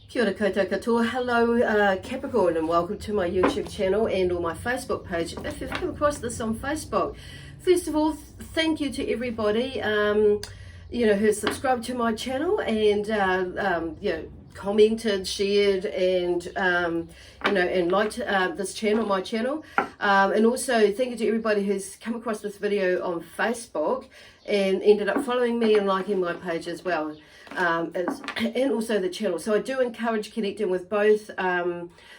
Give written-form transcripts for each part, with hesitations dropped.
Kia ora koutou katoa. Hello Capricorn, and welcome to my YouTube channel and or my Facebook page. If you've come across this on Facebook, first of all, thank you to everybody who's subscribed to my channel and commented, shared, and and liked this channel, my channel, and also thank you to everybody who's come across this video on Facebook and ended up following me and liking my page as well. And also the channel. So I do encourage connecting with both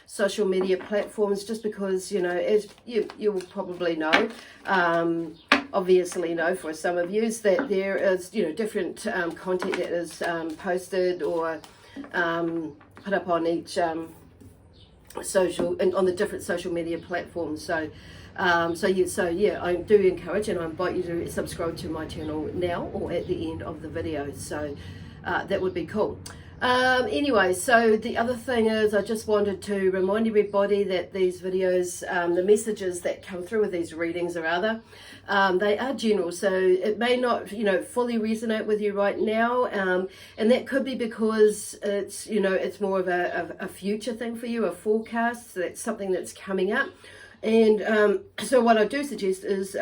social media platforms, just because, as you will probably know, obviously know for some of you, that there is, different content that is posted or put up on each social and on the different social media platforms. So I do encourage and I invite you to subscribe to my channel now or at the end of the video. So that would be cool. Anyway, so the other thing is, I just wanted to remind everybody that these videos, the messages that come through with these readings they are general, so it may not fully resonate with you right now, and that could be because it's more of a future thing for you, a forecast. So that's something that's coming up, and so what I do suggest is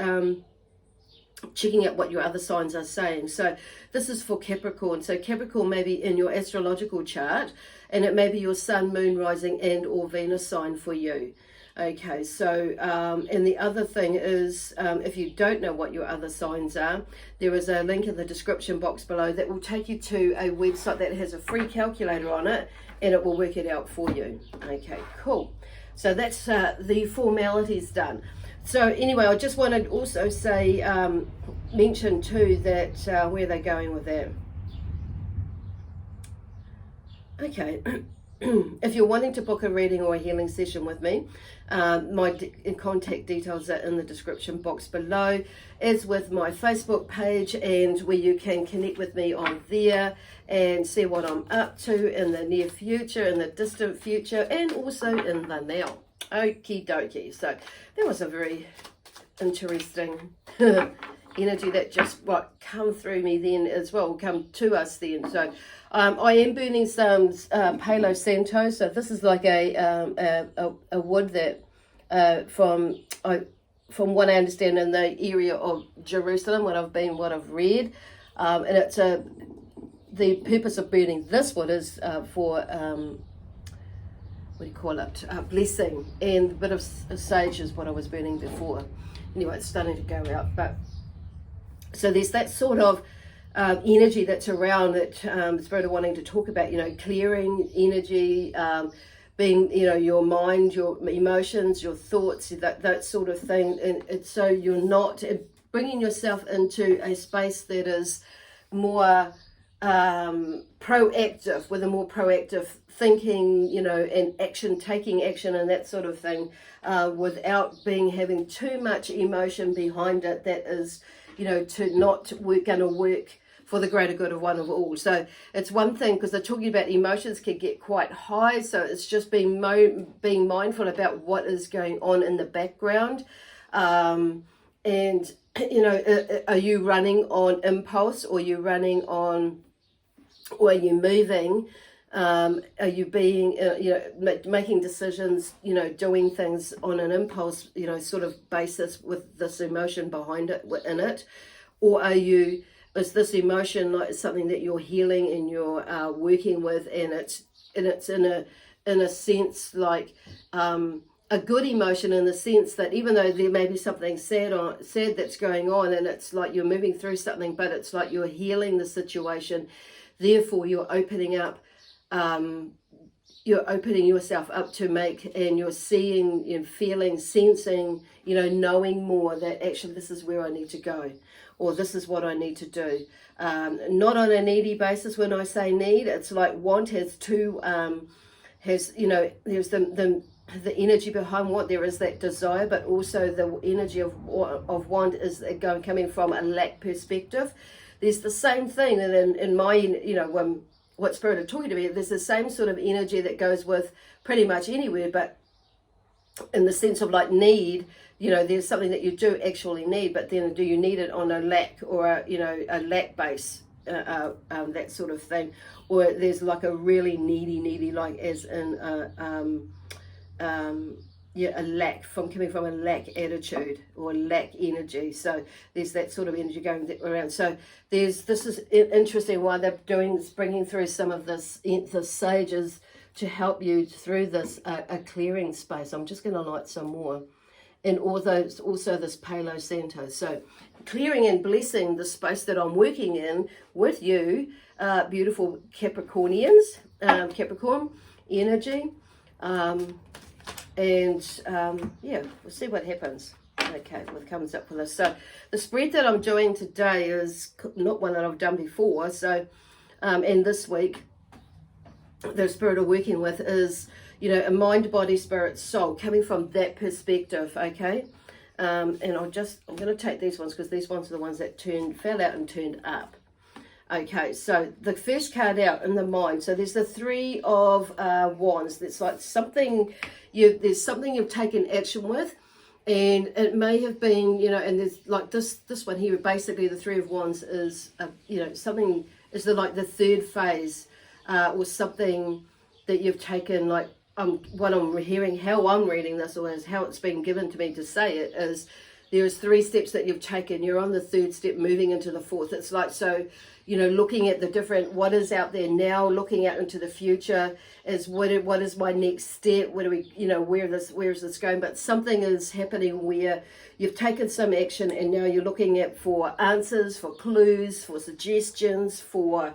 checking out what your other signs are saying. So this is for Capricorn. So Capricorn may be in your astrological chart, and it may be your sun, moon, rising, and or Venus sign for you. Okay, so and the other thing is, if you don't know what your other signs are, there is a link in the description box below that will take you to a website that has a free calculator on it, and it will work it out for you. Okay, cool. So that's the formalities done. So anyway, I just want to also say, mention too that where they're going with that. Okay, if you're wanting to book a reading or a healing session with me, my contact details are in the description box below, as with my Facebook page, and where you can connect with me on there and see what I'm up to in the near future, in the distant future, and also in the now. Okie dokie. So that was a very interesting energy that just come through me then as well, come to us then. So I am burning some Palo Santo. So this is like a wood that from what I understand in the area of Jerusalem, what I've read, and it's the purpose of burning this wood is for what do you call it, blessing, and a bit of sage is what I was burning before. Anyway, it's starting to go out, but so there's that sort of energy that's around that Spirit are wanting to talk about, clearing energy, being, your mind, your emotions, your thoughts, that sort of thing, and so you're not bringing yourself into a space that is more proactive, with a more proactive thinking, and taking action and that sort of thing, without having too much emotion behind it that is, going to work for the greater good of one of all. So it's one thing, because they're talking about emotions can get quite high, so it's just being mindful about what is going on in the background, and are you running on impulse, or are you running on, or are you moving? Are you being, making decisions, doing things on an impulse, sort of basis with this emotion behind it, in it? Or is this emotion like something that you're healing and you're working with, and it's in a sense like a good emotion, in the sense that even though there may be something sad that's going on, and it's like you're moving through something, but it's like you're healing the situation. Therefore, you're opening yourself up to make, and you're seeing, feeling, sensing, knowing more that actually this is where I need to go, or this is what I need to do. Not on a needy basis. When I say need, it's like want has two, there's the energy behind want, there is that desire, but also the energy of want is coming from a lack perspective. There's the same thing, and in my, when what Spirit are talking to me, there's the same sort of energy that goes with pretty much anywhere, but in the sense of like need, there's something that you do actually need, but then do you need it on a lack or a lack base? that sort of thing, or there's like a really needy, like as in a lack, coming from a lack attitude or lack energy. So there's that sort of energy going around. So this is interesting why they're doing this, bringing through some of this, the sages, to help you through this a clearing space. I'm just going to light some more. And also this Palo Santo. So clearing and blessing the space that I'm working in with you, beautiful Capricornians, Capricorn energy. Yeah, we'll see what happens. Okay, what comes up with this. So the spread that I'm doing today is not one that I've done before. So, and this week, the spirit I'm working with is, a mind, body, spirit, soul, coming from that perspective, okay? And I'm going to take these ones because these ones are the ones that fell out and turned up. Okay, so the first card out in the mind. So there's the Three of Wands. It's like there's something you've taken action with, and it may have been, and there's like this one here. Basically, the Three of Wands is, something is like the third phase, or something that you've taken, like what I'm hearing, how I'm reading this, or as how it's been given to me to say it, is there's 3 steps that you've taken. You're on the 3rd step, moving into the 4th. It's like, so, looking at the different, what is out there now, looking out into the future, is what is my next step? What do we, where is this going? But something is happening where you've taken some action, and now you're looking at for answers, for clues, for suggestions, for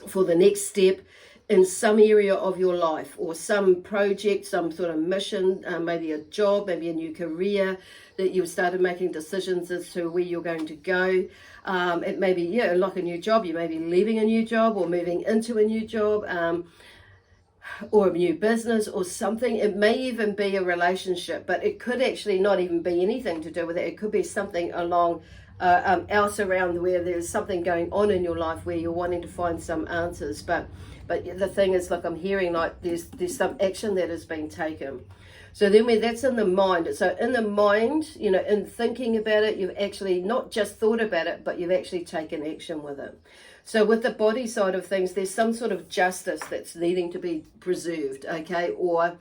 for the next step in some area of your life, or some project, some sort of mission, maybe a job, maybe a new career, that you've started making decisions as to where you're going to go. It may be, like a new job. You may be leaving a new job or moving into a new job, or a new business or something. It may even be a relationship, but it could actually not even be anything to do with it. It could be something along else around where there's something going on in your life where you're wanting to find some answers. But the thing is, like, I'm hearing like there's some action that has been taken. So then that's in the mind. So in the mind, in thinking about it, you've actually not just thought about it, but you've actually taken action with it. So with the body side of things, there's some sort of justice that's needing to be preserved, okay, or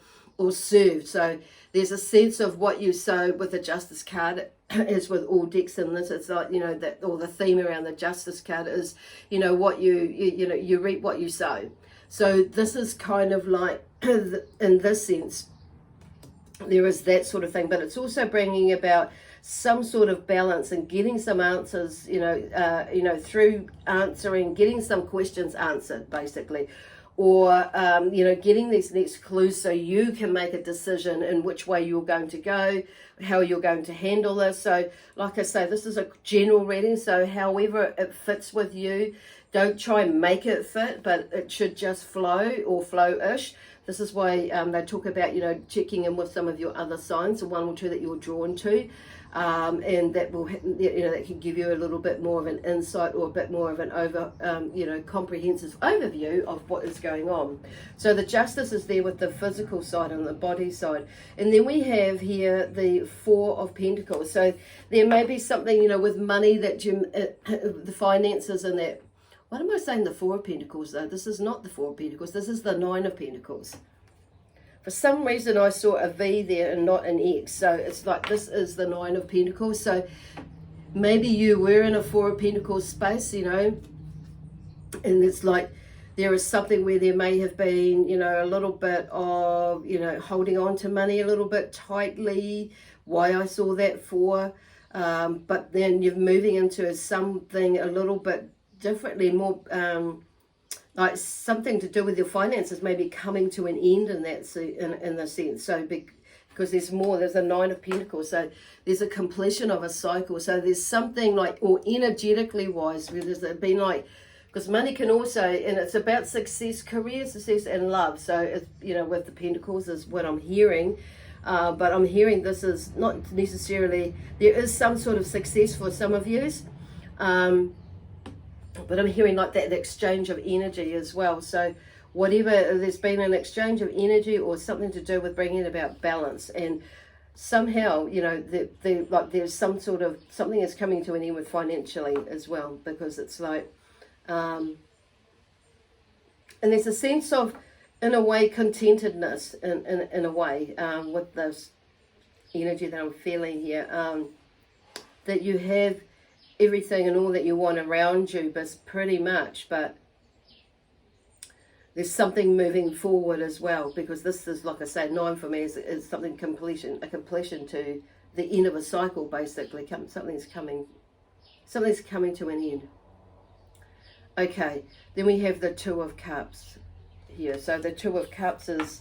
served. So there's a sense of what you sow with the justice card, as with all decks in this. It's like, that, or the theme around the justice card is, what you reap what you sow. So this is kind of like, in this sense, there is that sort of thing, but it's also bringing about some sort of balance and getting some answers, through answering, getting some questions answered, basically, or, getting these next clues so you can make a decision in which way you're going to go, how you're going to handle this. So, like I say, this is a general reading, so however it fits with you, don't try and make it fit, but it should just flow, or flow-ish. This is why they talk about, checking in with some of your other signs, the 1 or 2 that you're drawn to, and that will, that can give you a little bit more of an insight, or a bit more of an comprehensive overview of what is going on. So the justice is there with the physical side and the body side. And then we have here the 4 of Pentacles. So there may be something, with money that the finances and that. What am I saying, the 4 of Pentacles, though? This is not the 4 of Pentacles. This is the 9 of Pentacles. For some reason, I saw a V there and not an X. So it's like this is the 9 of Pentacles. So maybe you were in a 4 of Pentacles space, and it's like there is something where there may have been, a little bit of, holding on to money a little bit tightly. Why I saw that 4. But then you're moving into something a little bit differently, more like something to do with your finances maybe coming to an end in that in the sense. So because there's a 9 of Pentacles, so there's a completion of a cycle. So there's something like, or energetically wise, where there's been like, because money can also, and it's about success, career success, and love. So it's, with the Pentacles is what I'm hearing. But I'm hearing this is not necessarily, there is some sort of success for some of you. But I'm hearing like that exchange of energy as well. So whatever, there's been an exchange of energy or something to do with bringing about balance. And somehow, you know, like there's some sort of, something is coming to an end with financially as well, because it's like, and there's a sense of, in a way, contentedness in a way, with this energy that I'm feeling here, that you have everything and all that you want around you, but pretty much, but there's something moving forward as well, because this is, like I say, 9 for me is something a completion to the end of a cycle, basically. Something's coming to an end. Okay, then we have the Two of Cups here. So the Two of Cups is,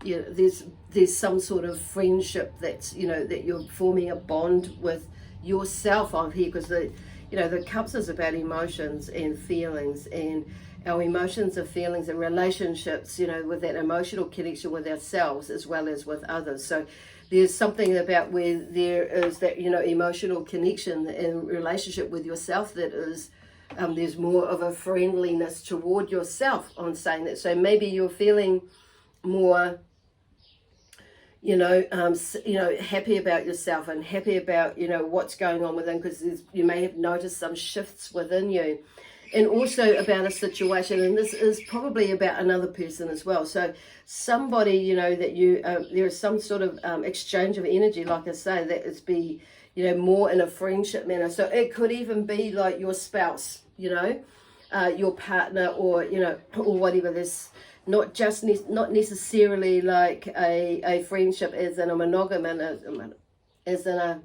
you know, there's some sort of friendship that's, you know, that you're forming a bond with yourself on here, because the, you know, the Cups is about emotions and feelings, and our emotions and feelings and relationships, you know, with that emotional connection with ourselves as well as with others. So there's something about where there is that, you know, emotional connection and relationship with yourself that is, there's more of a friendliness toward yourself on saying that. So maybe you're feeling more, you know, happy about yourself and happy about, you know, what's going on within, because you may have noticed some shifts within you. And also about a situation, and this is probably about another person as well. So somebody, you know, that you, there is some sort of exchange of energy, like I say, that is you know, more in a friendship manner. So it could even be like your spouse, you know, your partner, or, you know, or whatever. There's not just, not necessarily like a friendship as in a monogamous, as in a,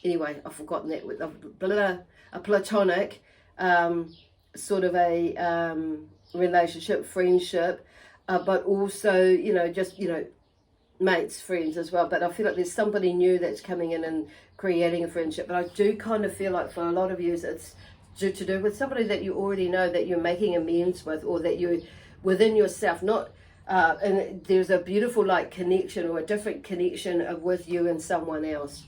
anyway, I've forgotten that, with a platonic, sort of a relationship, friendship, but also, you know, just, you know, mates, friends as well. But I feel like there's somebody new that's coming in and creating a friendship. But I do kind of feel like for a lot of you, it's to do with somebody that you already know, that you're making amends with, or that you within yourself, not and there's a beautiful like connection, or a different connection with you and someone else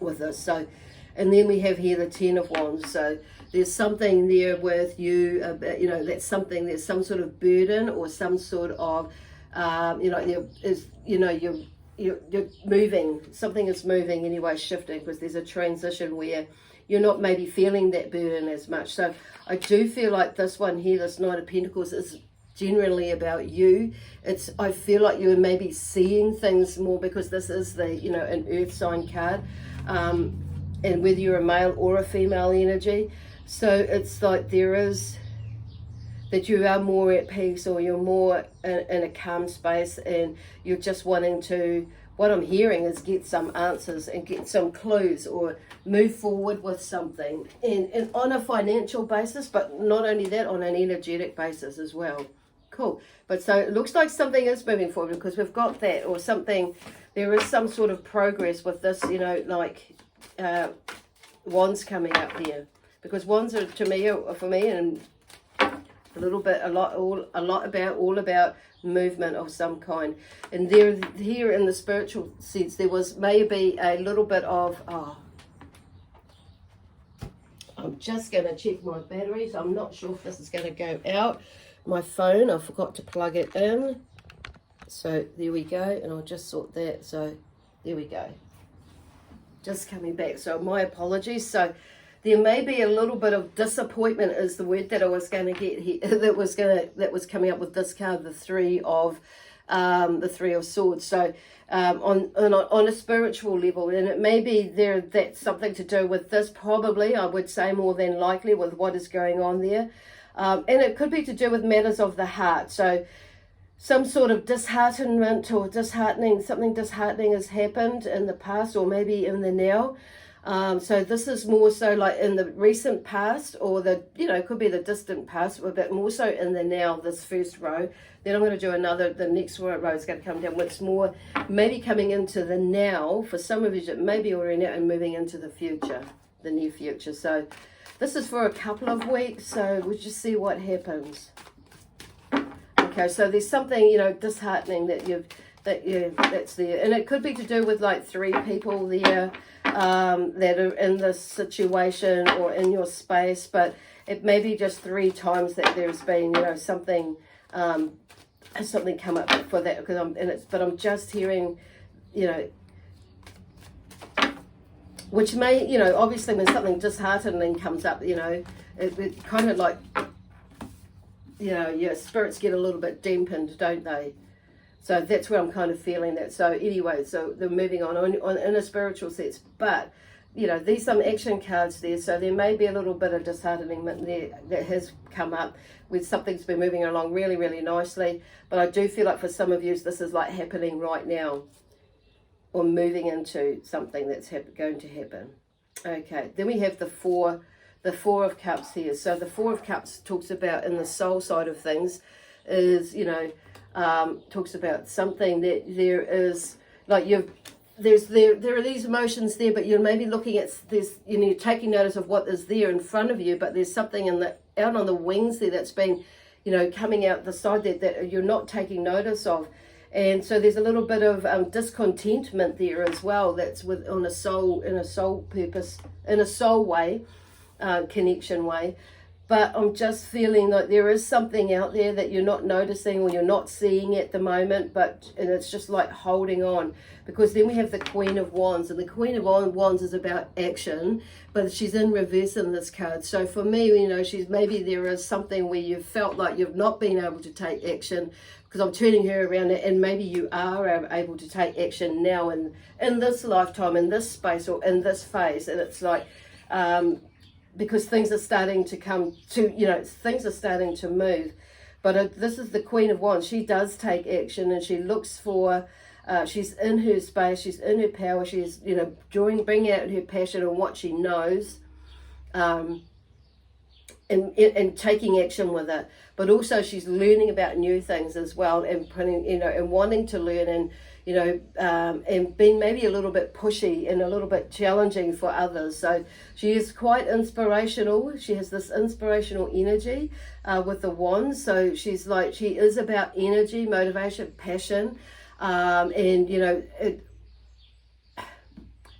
with this. So, and then we have here the Ten of Wands. So there's something there with you, you know, that's something, there's some sort of burden, or some sort of, you know, you're moving, something is moving anyway, shifting, because there's a transition where you're not maybe feeling that burden as much. So I do feel like this one here, this Knight of Pentacles, is generally about you. I feel like you're maybe seeing things more, because this is the, you know, an earth sign card, and whether you're a male or a female energy. So it's like there is that you are more at peace, or you're more in a calm space, and you're just wanting to, what I'm hearing is, get some answers and get some clues, or move forward with something, and on a financial basis, but not only that, on an energetic basis as well. Cool. But so it looks like something is moving forward, because we've got that, or something, there is some sort of progress with this, you know, like wands coming up here, because wands are, to me, for me, and a lot about movement of some kind. And there, here in the spiritual sense, there was maybe a little bit of, I'm just going to check my batteries. I'm not sure if this is going to go out. My phone, I forgot to plug it in. So there we go, and I'll just sort that. So there we go. Just coming back. So my apologies. So there may be a little bit of disappointment is the word that I was going to get here, that was coming up with this card, the Three of Swords. So on a spiritual level, and it may be that's something to do with this, probably, I would say more than likely, with what is going on there. And it could be to do with matters of the heart. So some sort of disheartenment or something disheartening has happened in the past, or maybe in the now. So this is more so like in the recent past, or it could be the distant past, a bit more so in the now, this first row. Then I'm going to do the next row is going to come down, which more maybe coming into the now. For some of you, it may be already now and moving into the future, the near future. So this is for a couple of weeks, so we'll just see what happens. Okay, so there's something, disheartening that's there. And it could be to do with like 3 people there that are in this situation or in your space, but it may be just 3 times that there's been, something come up for that, because I'm just hearing, you know, which may, you know, obviously when something disheartening comes up, you know, it kind of like, you know, your spirits get a little bit dampened, don't they? So that's where I'm kind of feeling that. So anyway, so they're moving on in a spiritual sense. But, you know, these some action cards there. So there may be a little bit of disheartenment there that has come up with something's been moving along really, really nicely. But I do feel like for some of you, this is like happening right now, or moving into something that's going to happen. Okay, then we have the Four of Cups here. So the Four of Cups talks about in the soul side of things is, you know, talks about something that there is like there are these emotions there, but you're maybe looking at this, you know, you're taking notice of what is there in front of you, but there's something out on the wings there that's been, you know, coming out the side that you're not taking notice of. And so there's a little bit of discontentment there as well. That's in a soul purpose, in a soul way, connection way. But I'm just feeling like there is something out there that you're not noticing or you're not seeing at the moment, and it's just like holding on. Because then we have the Queen of Wands, and the Queen of Wands is about action, but she's in reverse in this card. So for me, you know, maybe there is something where you've felt like you've not been able to take action, because I'm turning her around, and maybe you are able to take action now in this lifetime, in this space, or in this phase. And it's like, because things are starting to come to, you know, things are starting to move. But this is the Queen of Wands. She does take action, and she looks for, she's in her space, she's in her power, she's, you know, bringing out her passion and what she knows, and taking action with it. But also she's learning about new things as well, and putting, you know, and wanting to learn, and, you know, and being maybe a little bit pushy and a little bit challenging for others. So she is quite inspirational. She has this inspirational energy with the wands. So she's like, she is about energy, motivation, passion, and, you know,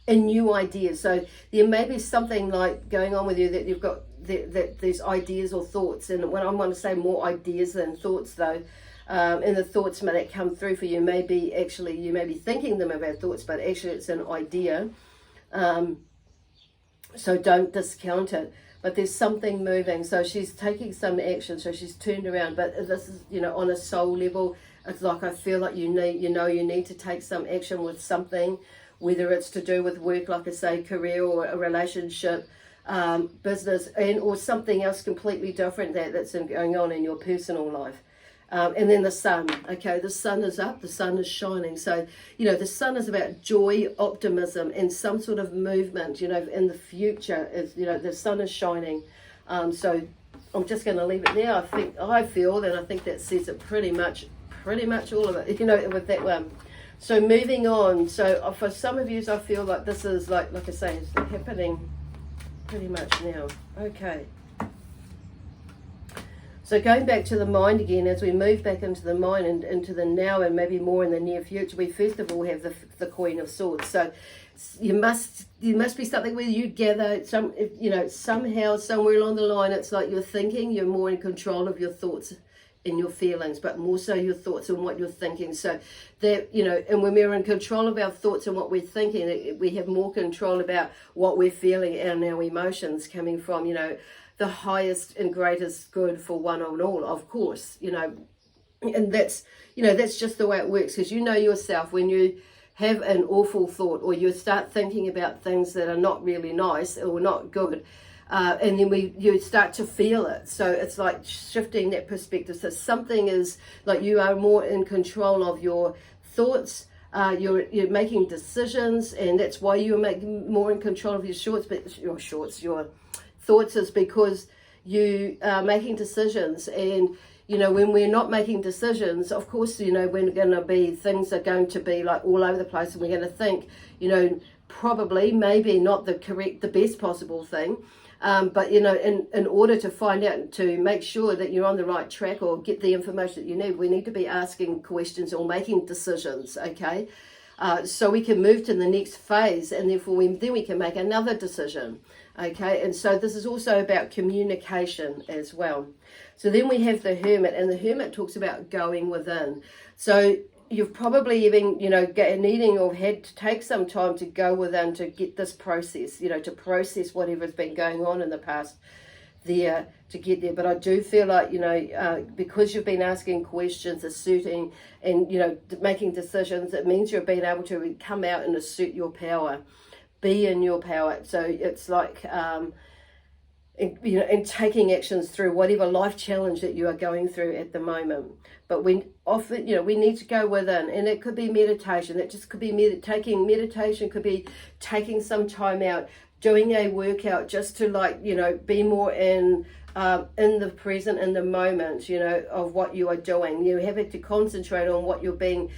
and new ideas. So there may be something like going on with you that you've got that there's ideas or thoughts. And when I want to say more ideas than thoughts, though, and the thoughts that come through for you may be actually, you may be thinking them about thoughts, but actually it's an idea. So don't discount it. But there's something moving. So she's taking some action. So she's turned around. But this is, you know, on a soul level, it's like I feel like you need to take some action with something, whether it's to do with work, like I say, career, or a relationship, business, or something else completely different that's going on in your personal life. And then the sun. Okay, the sun is up, the sun is shining. So, you know, the sun is about joy, optimism, and some sort of movement, you know, in the future. Is, you know, the sun is shining. So I'm just going to leave it there. I feel that says it pretty much all of it, you know, with that one. So moving on. So for some of you, I feel like this is like I say, it's happening pretty much now. Okay. So going back to the mind again, as we move back into the mind and into the now, and maybe more in the near future, we first of all have the Queen of Swords. So you must be something where you gather somehow, somewhere along the line, it's like you're more in control of your thoughts and your feelings, but more so your thoughts and what you're thinking. So that, you know, and when we're in control of our thoughts and what we're thinking, we have more control about what we're feeling and our emotions coming from, you know, the highest and greatest good for one and all, of course, you know. And that's, you know, that's just the way it works, because you know yourself, when you have an awful thought, or you start thinking about things that are not really nice or not good, and then you start to feel it. So it's like shifting that perspective. So something is like you are more in control of your thoughts. You're making decisions, and that's why you're making more in control of your thoughts, is because you are making decisions. And, you know, when we're not making decisions, of course, you know, things are going to be like all over the place, and we're going to think, you know, probably, maybe not the best possible thing. But, you know, in order to find out, to make sure that you're on the right track or get the information that you need, we need to be asking questions or making decisions, okay? So we can move to the next phase, and therefore then we can make another decision, okay? And so this is also about communication as well. So then we have the Hermit, and the Hermit talks about going within. So, you've probably even, needing or had to take some time to go within to get this process, to process whatever's been going on in the past there to get there. But I do feel like, because you've been asking questions, asserting, and, making decisions, it means you've been able to come out and assert your power, be in your power. So it's like, and taking actions through whatever life challenge that you are going through at the moment. But we often, we need to go within, and it could be meditation. It just could be meditation could be taking some time out, doing a workout just to be more in the present, in the moment, of what you are doing. You have to concentrate on what you're being,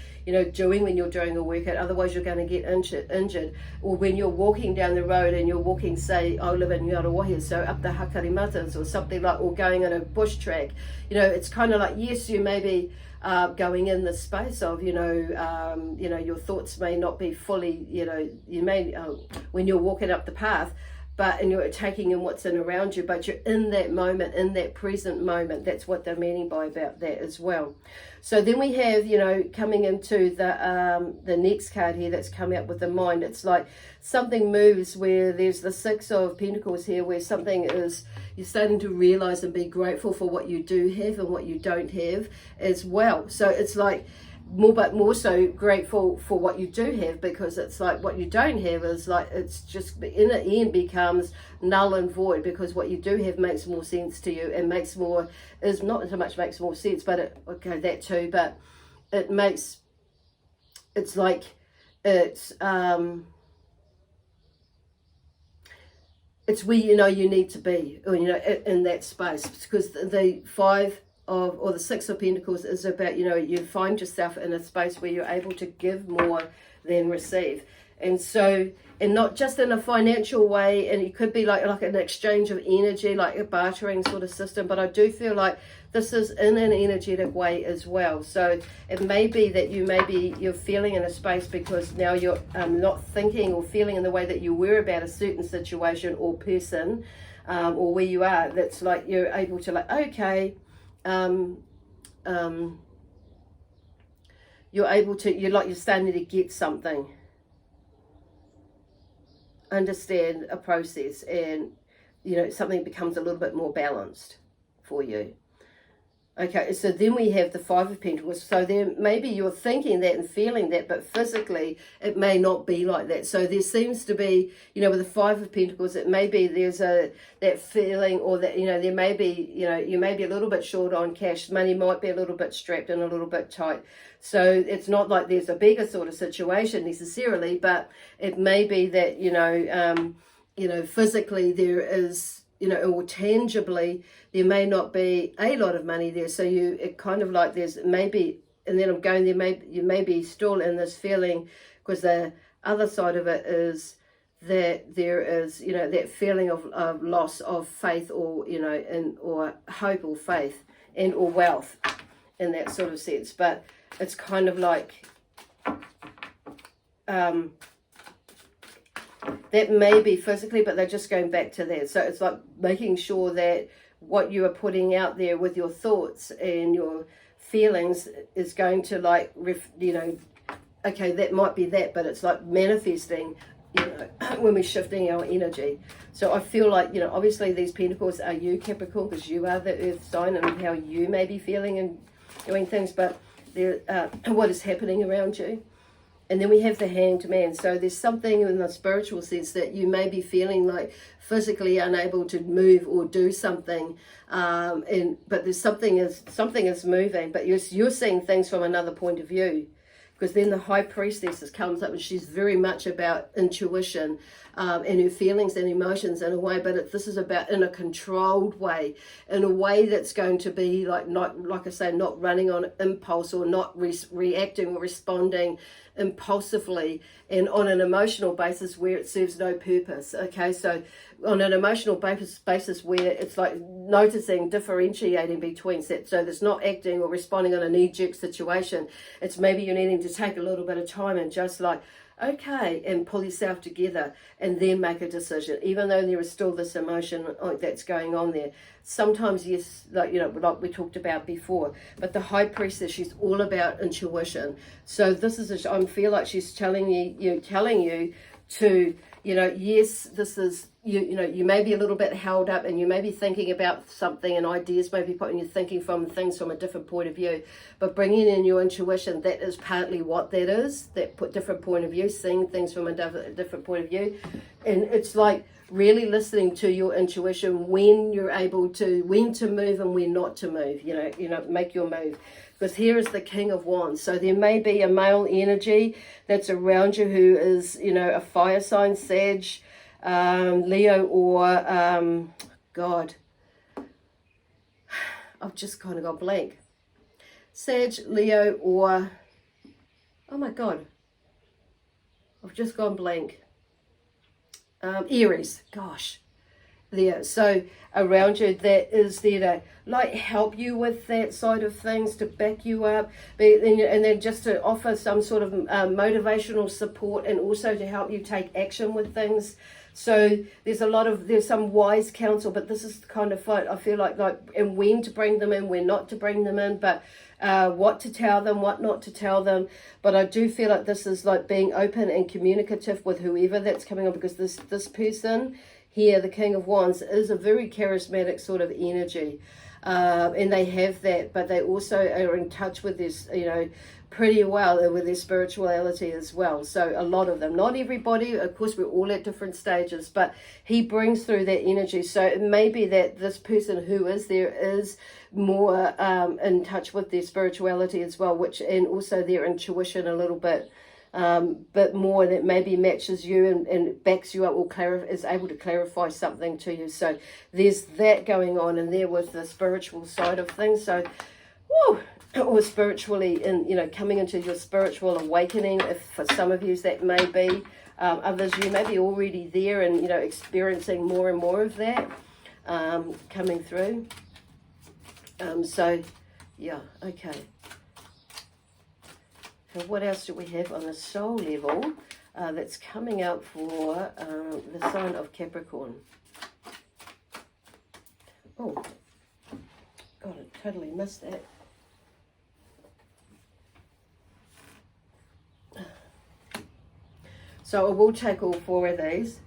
doing when you're doing a workout. Otherwise, you're going to get injured. Or when you're walking down the road and you're walking, say, I live in Ngārawahi, so up the Hakarimatas or something or going on a bush track. It's kind of like, yes, you may be going in the space of, your thoughts may not be fully, you may, when you're walking up the path, and you're taking in what's in around you, but you're in that moment, in that present moment. That's what they're meaning by about that as well. So then we have, coming into the next card here that's come out with the mind. It's like something moves where there's the Six of Pentacles here, where something is, you're starting to realize and be grateful for what you do have and what you don't have as well. So it's like, more so grateful for what you do have, because it's like what you don't have is like, it's just in the end becomes null and void, because what you do have makes more sense to you, and is not so much makes more sense, but that too, but it's like it's where you need to be, in that space, because the Five or the Six of Pentacles is about, you find yourself in a space where you're able to give more than receive. And so, and not just in a financial way, and it could be like an exchange of energy, like a bartering sort of system, but I do feel like this is in an energetic way as well. So it may be that you're feeling in a space because now you're not thinking or feeling in the way that you were about a certain situation or person, or where you are. That's like you're able to okay, you're able to, you're starting to get something, understand a process, and something becomes a little bit more balanced for you. Okay, so then we have the Five of Pentacles. So there, maybe you're thinking that and feeling that, but physically it may not be like that. So there seems to be, with the Five of Pentacles, it may be there's that feeling, or that, there may be, you may be a little bit short on cash. Money might be a little bit strapped and a little bit tight. So it's not like there's a bigger sort of situation necessarily, but it may be that, physically there is, or tangibly, there may not be a lot of money there. So it kind of like there's maybe, and then I'm going there, you may be still in this feeling, because the other side of it is that there is, that feeling of loss of faith, or, or hope or faith, and or wealth in that sort of sense. But it's kind of like, that may be physically, but they're just going back to that. So it's like making sure that what you are putting out there with your thoughts and your feelings is going to okay, that might be that, but it's like manifesting, when we're shifting our energy. So I feel like, obviously these pentacles are you, Capricorn, because you are the earth sign, and how you may be feeling and doing things, but what is happening around you. And then we have the Hanged Man. So there's something in the spiritual sense that you may be feeling like physically unable to move or do something, but there's something is moving, but you're seeing things from another point of view. Because then the High Priestess comes up, and she's very much about intuition, and her feelings and emotions in a way, but this is about in a controlled way, in a way that's going to be like I say, not running on impulse, or not reacting or responding impulsively, and on an emotional basis where it serves no purpose. Okay, so on an emotional basis where it's like noticing, differentiating between that, so there's not acting or responding on a knee-jerk situation. It's maybe you're needing to take a little bit of time and just like, okay, and pull yourself together and then make a decision, even though there is still this emotion that's going on there. Sometimes, yes, like, you know, like we talked about before, but the High Priestess, she's all about intuition. So this is, I feel like she's telling you to, you know, yes, this is, you know, you may be a little bit held up and you may be thinking about something and ideas may be putting you thinking from things from a different point of view, but bringing in your intuition, that is partly what that is, that different point of view, seeing things from a different point of view. And it's like really listening to your intuition when you're able to, when to move and when not to move, you know, make your move. Because here is the King of Wands. So there may be a male energy that's around you who is, you know, a fire sign, Sag, Leo, or God, I've just kind of gone blank. Sag, Leo, or, oh my God, I've just gone blank. Aries, gosh. There, so around you that is there to like help you with that side of things, to back you up, and then just to offer some sort of motivational support, and also to help you take action with things. So there's some wise counsel, but this is kind of fun. I feel like and when to bring them in, when not to bring them in, but what to tell them, what not to tell them. But I do feel like this is like being open and communicative with whoever that's coming on, because this person here, the King of Wands, is a very charismatic sort of energy. And they have that, but they also are in touch with this, you know, pretty well, with their spirituality as well. So a lot of them, not everybody, of course, we're all at different stages, but he brings through that energy. So it may be that this person who is there is more in touch with their spirituality as well, and also their intuition a little bit. But more that maybe matches you and backs you up, or is able to clarify something to you. So there's that going on in there with the spiritual side of things. So, or spiritually, and, you know, coming into your spiritual awakening. If for some of you that may be, others you may be already there and, you know, experiencing more and more of that coming through. So yeah, okay. What else do we have on the soul level that's coming out for the sign of Capricorn? Oh, God, I totally missed that. So I will take all four of these.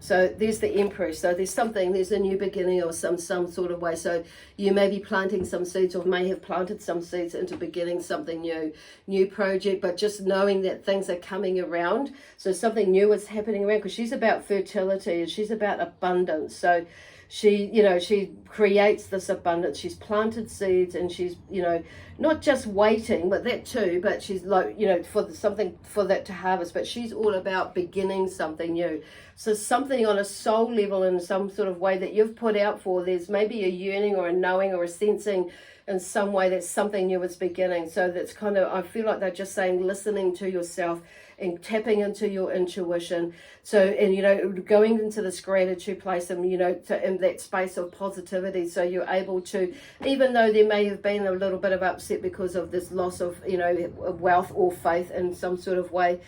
So there's the Empress. So there's a new beginning or some sort of way. So you may be planting some seeds, or may have planted some seeds into beginning something new project, but just knowing that things are coming around. So something new is happening around, because she's about fertility and she's about abundance. So she, you know, she creates this abundance. She's planted seeds, and she's, you know, not just waiting, but that too, but she's like, you know, for something for that to harvest, but she's all about beginning something new. So something on a soul level, in some sort of way that you've put out for, there's maybe a yearning or a knowing or a sensing in some way that something new is beginning. So that's kind of, I feel like they're just saying, listening to yourself and tapping into your intuition. So, and, you know, going into this gratitude place, and, you know, in that space of positivity. So you're able to, even though there may have been a little bit of upset because of this loss of, you know, wealth or faith in some sort of way,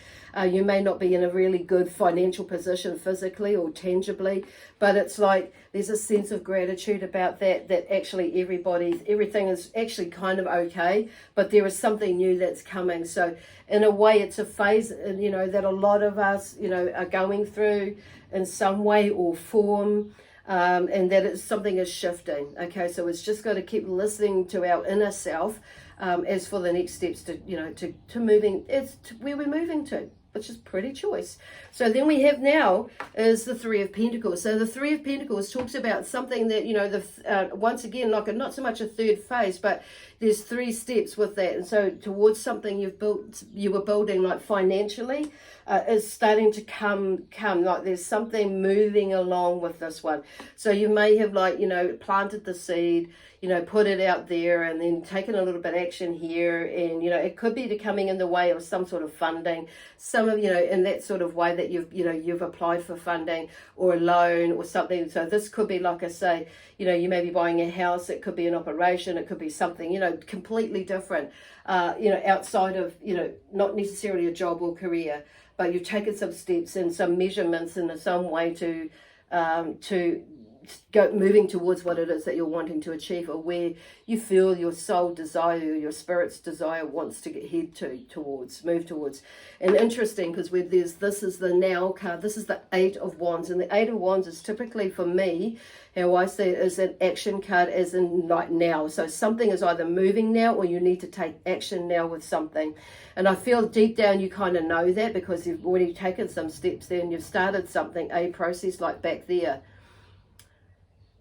you may not be in a really good financial position physically or tangibly, but it's like there's a sense of gratitude about that actually everything is actually kind of okay, but there is something new that's coming. So in a way, it's a phase, you know, that a lot of us, you know, are going through in some way or form, and that something is shifting. Okay, so it's just got to keep listening to our inner self as for the next steps to, you know, to moving. It's to where we're moving to, which is pretty choice. So then we have now is the Three of Pentacles. So the Three of Pentacles talks about something that, you know, once again, like not so much a third phase, but there's 3 steps with that. And so towards something you were building, like financially, is starting to come, like there's something moving along with this one. So you may have, like, you know, planted the seed, you know, put it out there, and then taken a little bit of action here, and, you know, it could be coming in the way of some sort of funding, some of, you know, in that sort of way that you've applied for funding or a loan or something. So this could be, like I say, you know, you may be buying a house, it could be an operation, it could be something, you know, completely different, you know, outside of, you know, not necessarily a job or career. but you've taken some steps and some measurements in some way to go moving towards what it is that you're wanting to achieve, or where you feel your soul desire, your spirit's desire wants to move towards. And interesting, because this is the now card, this is the 8 of Wands, and the 8 of Wands is typically, for me, how I see it, is an action card, as in like now. So something is either moving now, or you need to take action now with something. And I feel deep down you kind of know that, because you've already taken some steps there and you've started something, a process like back there.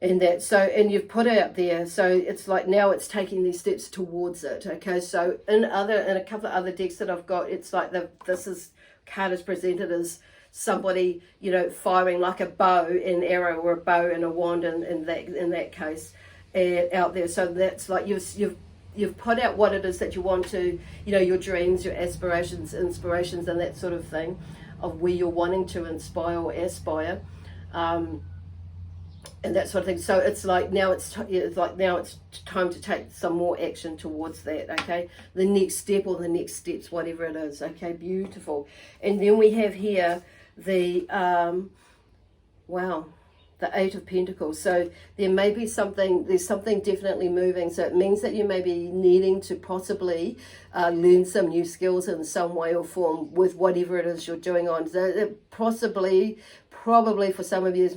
And you've put out there, so it's like now it's taking these steps towards it. Okay, so in a couple of other decks that I've got, it's like card is presented as somebody, you know, firing like a bow and arrow, or a bow and a wand in that case, out there. So that's like you've put out what it is that you want to, you know, your dreams, your aspirations, inspirations, and that sort of thing, of where you're wanting to inspire or aspire. And that sort of thing. So it's like now it's time to take some more action towards that. Okay, the next step or the next steps, whatever it is. Okay, beautiful. And then we have here the the 8 of Pentacles. So there may be there's something definitely moving. So it means that you may be needing to possibly learn some new skills in some way or form with whatever it is you're doing on. So it probably for some of you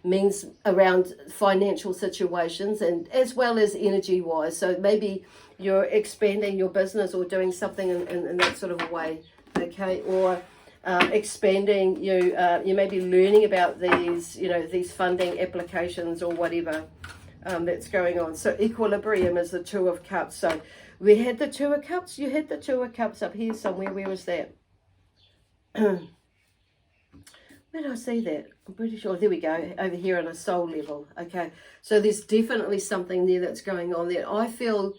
means around financial situations, and as well as energy wise. So maybe you're expanding your business or doing something in that sort of a way. Okay, or expanding, you may be learning about these funding applications or whatever that's going on. So equilibrium is the 2 of Cups. So we had the 2 of Cups. You had the 2 of Cups up here somewhere. Where was that? Where did I see that? I'm pretty sure. There we go. Over here on a soul level. Okay. So there's definitely something there that's going on there. I feel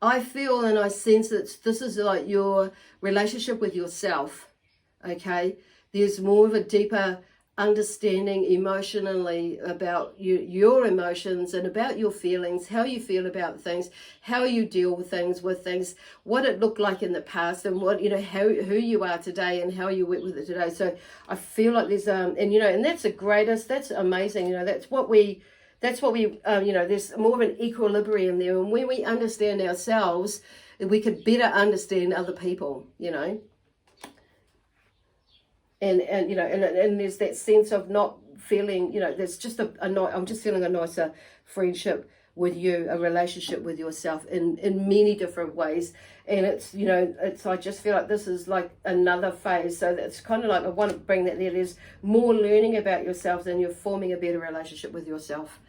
and I sense that this is like your relationship with yourself. Okay. There's more of a deeper understanding emotionally about your emotions and about your feelings, how you feel about things, how you deal with things, what it looked like in the past, and what, you know, who you are today and how you work with it today. So I feel like there's and that's the greatest, that's amazing, you know, that's what we there's more of an equilibrium there, and when we understand ourselves, we could better understand other people, you know. And there's that sense of not feeling, you know, there's just I'm just feeling a nicer friendship with you, a relationship with yourself in many different ways. And I just feel like this is like another phase. So that's kind of like, I want to bring that there. There's more learning about yourself, and you're forming a better relationship with yourself.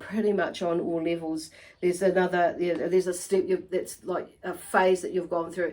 Pretty much on all levels. There's a step that's like a phase that you've gone through